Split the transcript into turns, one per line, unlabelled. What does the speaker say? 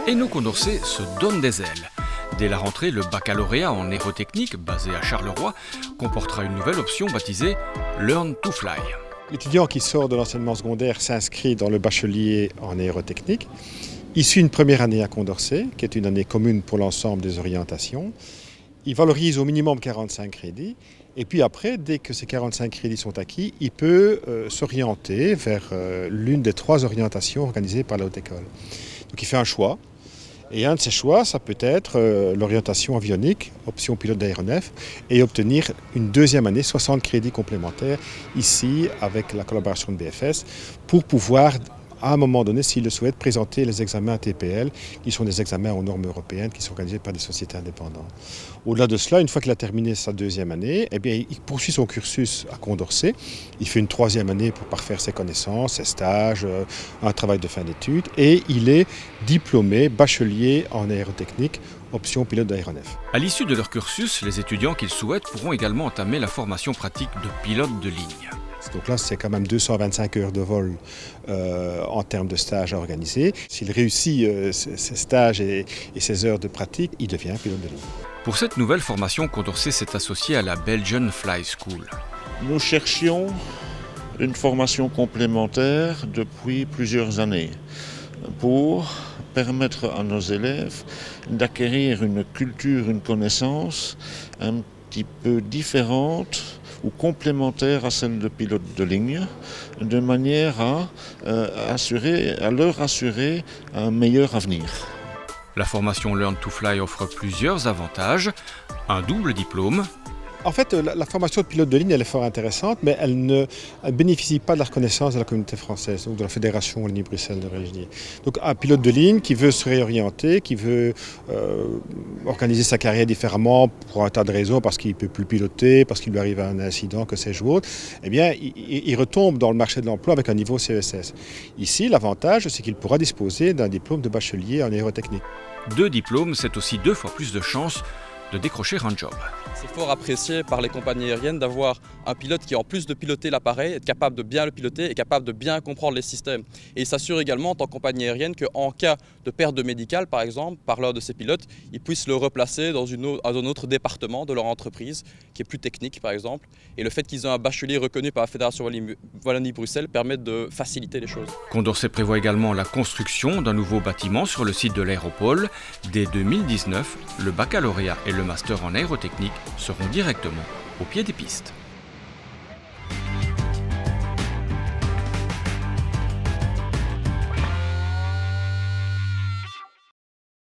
Et nos Condorcet se donnent des ailes. Dès la rentrée, le baccalauréat en aérotechnique, basé à Charleroi, comportera une nouvelle option baptisée Learn to Fly.
L'étudiant qui sort de l'enseignement secondaire s'inscrit dans le bachelier en aérotechnique. Il suit une première année à Condorcet, qui est une année commune pour l'ensemble des orientations. Il valorise au minimum 45 crédits. Et puis après, dès que ces 45 crédits sont acquis, il peut s'orienter vers l'une des 3 orientations organisées par la Haute École. Donc il fait un choix. Et un de ces choix, ça peut être l'orientation avionique, option pilote d'aéronef, et obtenir une deuxième année, 60 crédits complémentaires, ici avec la collaboration de BFS, pour pouvoir, à un moment donné, s'il le souhaite, présenter les examens TPL, qui sont des examens aux normes européennes, qui sont organisés par des sociétés indépendantes. Au-delà de cela, une fois qu'il a terminé sa deuxième année, eh bien, il poursuit son cursus à Condorcet. Il fait une 3e année pour parfaire ses connaissances, ses stages, un travail de fin d'études, et il est diplômé bachelier en aérotechnique, option pilote d'aéronef.
À l'issue de leur cursus, les étudiants qu'ils souhaitent pourront également entamer la formation pratique de pilote de ligne.
Donc là, c'est quand même 225 heures de vol en termes de stage à organiser. S'il réussit ses stages et ses heures de pratique, il devient pilote de ligne.
Pour cette nouvelle formation, Condorcet s'est associé à la Belgian Fly School.
Nous cherchions une formation complémentaire depuis plusieurs années pour permettre à nos élèves d'acquérir une culture, une connaissance un petit peu différente ou complémentaire à celle de pilote de ligne, de manière à leur assurer un meilleur avenir.
La formation Learn to Fly offre plusieurs avantages, un double diplôme.
En fait, la formation de pilote de ligne, elle est fort intéressante, mais elle ne bénéficie pas de la reconnaissance de la communauté française, donc de la Fédération Wallonie-Bruxelles, devrais-je dire. Donc un pilote de ligne qui veut se réorienter, qui veut organiser sa carrière différemment pour un tas de raisons, parce qu'il ne peut plus piloter, parce qu'il lui arrive un incident, que sais-je autre, eh bien, il retombe dans le marché de l'emploi avec un niveau CESS. Ici, l'avantage, c'est qu'il pourra disposer d'un diplôme de bachelier en aérotechnique.
2 diplômes, c'est aussi 2 fois plus de chances de décrocher un job.
C'est fort apprécié par les compagnies aériennes d'avoir un pilote qui, en plus de piloter l'appareil, est capable de bien le piloter et capable de bien comprendre les systèmes. Et il s'assure également en tant que compagnie aérienne qu'en cas de perte de médicale, par exemple, par l'un de ces pilotes, ils puissent le replacer dans un autre département de leur entreprise, qui est plus technique, par exemple. Et le fait qu'ils aient un bachelier reconnu par la Fédération Wallonie-Bruxelles permet de faciliter les choses.
Condorcet prévoit également la construction d'un nouveau bâtiment sur le site de l'aéropole. Dès 2019, le baccalauréat et le master en aérotechnique seront directement au pied des pistes.